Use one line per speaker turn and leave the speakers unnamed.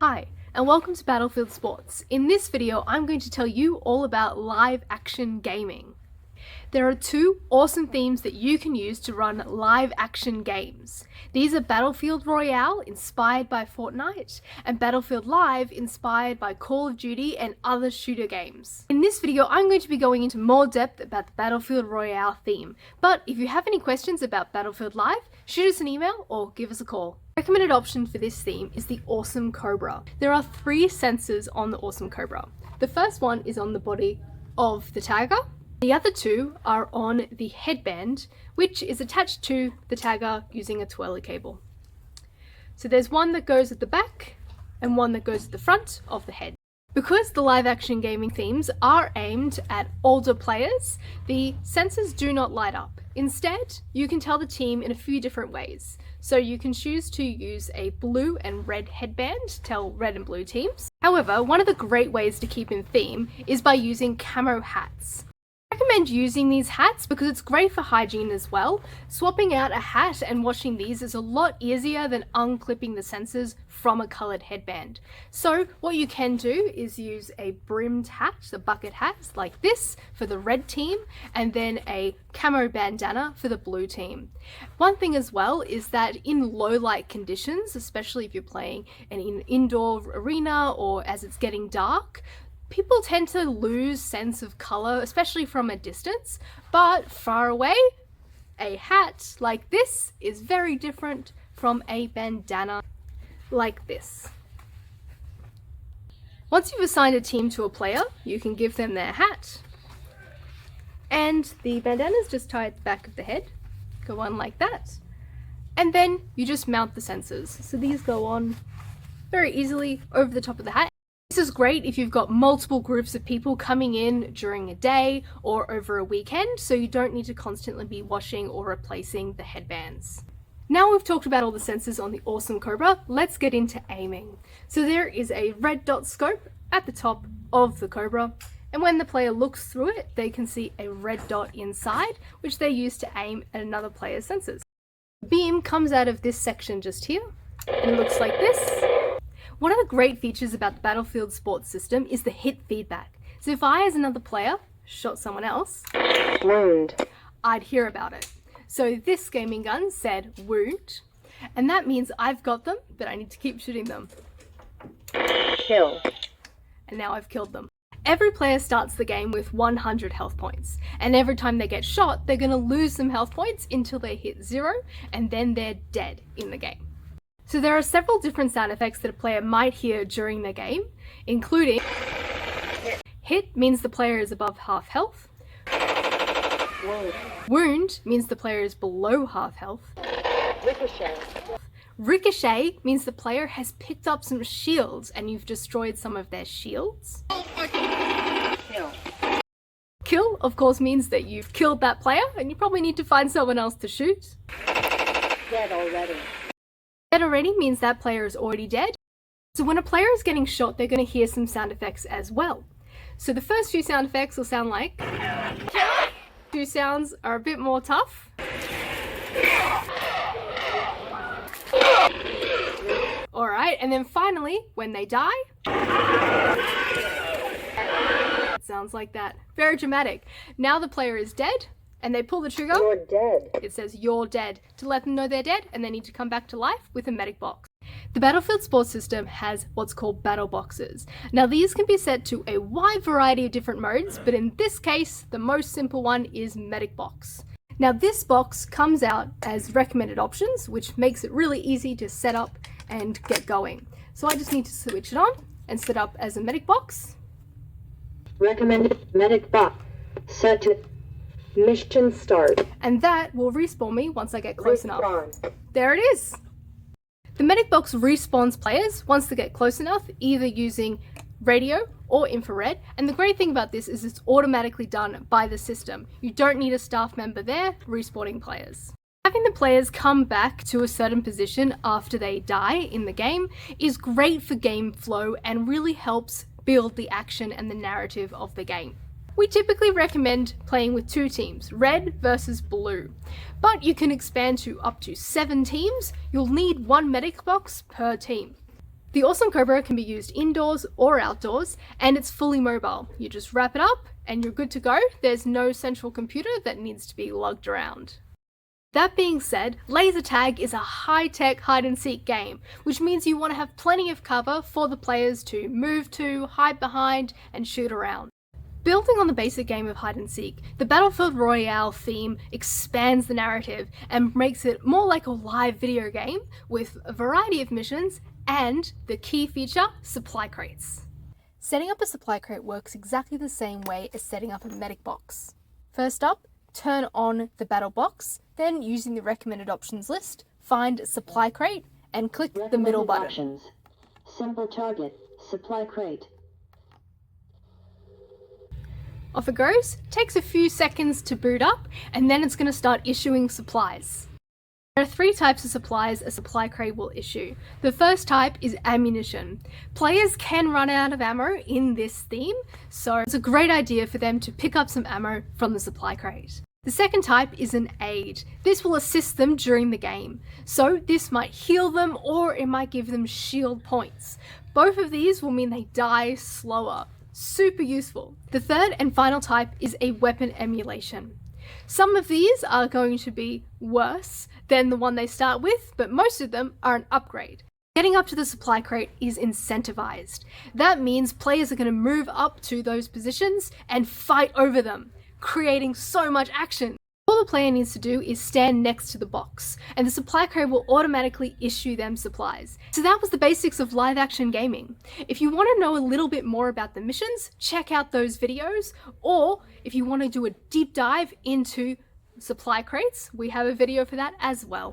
Hi, and welcome to Battlefield Sports. In this video, I'm going to tell you all about live action gaming. There are two awesome themes that you can use to run live action games. These are Battlefield Royale, inspired by Fortnite, and Battlefield Live, inspired by Call of Duty and other shooter games. In this video, I'm going to be going into more depth about the Battlefield Royale theme, but if you have any questions about Battlefield Live, shoot us an email or give us a call. Recommended option for this theme is the Awesome Cobra. There are 3 sensors on the Awesome Cobra. The first one is on the body of the tagger. The other 2 are on the headband, which is attached to the tagger using a twirly cable. So there's one that goes at the back and one that goes at the front of the head. Because the live action gaming themes are aimed at older players, the sensors do not light up. Instead, you can tell the team in a few different ways. So you can choose to use a blue and red headband to tell red and blue teams. However, one of the great ways to keep in theme is by using camo hats. I recommend using these hats because it's great for hygiene as well. Swapping out a hat and washing these is a lot easier than unclipping the sensors from a coloured headband. So what you can do is use a brimmed hat, the bucket hat like this for the red team, and then a camo bandana for the blue team. One thing as well is that in low light conditions, especially if you're playing in an indoor arena or as it's getting dark, people tend to lose sense of colour, especially from a distance, but far away, a hat like this is very different from a bandana like this. Once you've assigned a team to a player, you can give them their hat. And the bandana is just tied at the back of the head, go on like that. And then you just mount the sensors. So these go on very easily over the top of the hat. This is great if you've got multiple groups of people coming in during a day or over a weekend, so you don't need to constantly be washing or replacing the headbands. Now we've talked about all the sensors on the Awesome Cobra, let's get into aiming. So there is a red dot scope at the top of the Cobra, and when the player looks through it, they can see a red dot inside, which they use to aim at another player's sensors. The beam comes out of this section just here, and it looks like this. One of the great features about the Battlefield Sports system is the hit feedback. So if I, as another player, shot someone else, wound, I'd hear about it. So this gaming gun said wound, and that means I've got them, but I need to keep shooting them. Kill. And now I've killed them. Every player starts the game with 100 health points, and every time they get shot, they're going to lose some health points until they hit 0, and then they're dead in the game. So there are several different sound effects that a player might hear during the game, including hit means the player is above half health, wound means the player is below half health, ricochet means the player has picked up some shields and you've destroyed some of their shields. Kill, of course, means that you've killed that player and you probably need to find someone else to shoot. Dead already. Dead already means that player is already dead. So when a player is getting shot, they're going to hear some sound effects as well. So the first few sound effects will sound like kill. 2 sounds are a bit more tough. Alright, and then finally, when they die, it sounds like that. Very dramatic. Now the player is dead, and they pull the trigger, you're dead. It says you're dead to let them know they're dead and they need to come back to life with a medic box. The Battlefield Sports system has what's called battle boxes. Now these can be set to a wide variety of different modes, but in this case, the most simple one is medic box. Now this box comes out as recommended options, which makes it really easy to set up and get going. So I just need to switch it on and set up as a medic box. Recommended medic box set to mission start. And that will respawn me once I get close enough. There it is. The medic box respawns players once they get close enough, either using radio or infrared. And the great thing about this is it's automatically done by the system. You don't need a staff member there respawning players. Having the players come back to a certain position after they die in the game is great for game flow and really helps build the action and the narrative of the game. We typically recommend playing with 2 teams, red versus blue, but you can expand to up to 7 teams. You'll need 1 medic box per team. The Awesome Cobra can be used indoors or outdoors, and it's fully mobile. You just wrap it up and you're good to go. There's no central computer that needs to be lugged around. That being said, laser tag is a high-tech hide-and-seek game, which means you want to have plenty of cover for the players to move to, hide behind, and shoot around. Building on the basic game of hide-and-seek, the Battlefield Royale theme expands the narrative and makes it more like a live video game with a variety of missions and the key feature, supply crates. Setting up a supply crate works exactly the same way as setting up a medic box. First up, turn on the battle box, then using the recommended options list, find supply crate and click the middle button.
Options. Simple target, supply crate.
Off it goes, takes a few seconds to boot up, and then it's going to start issuing supplies. There are 3 types of supplies a supply crate will issue. The first type is ammunition. Players can run out of ammo in this theme, so it's a great idea for them to pick up some ammo from the supply crate. The second type is an aid. This will assist them during the game. So this might heal them or it might give them shield points. Both of these will mean they die slower. Super useful. The third and final type is a weapon emulation. Some of these are going to be worse than the one they start with, but most of them are an upgrade. Getting up to the supply crate is incentivized. That means players are going to move up to those positions and fight over them, creating so much action. All the player needs to do is stand next to the box, and the supply crate will automatically issue them supplies. So that was the basics of live action gaming. If you want to know a little bit more about the missions, check out those videos, or if you want to do a deep dive into supply crates, we have a video for that as well.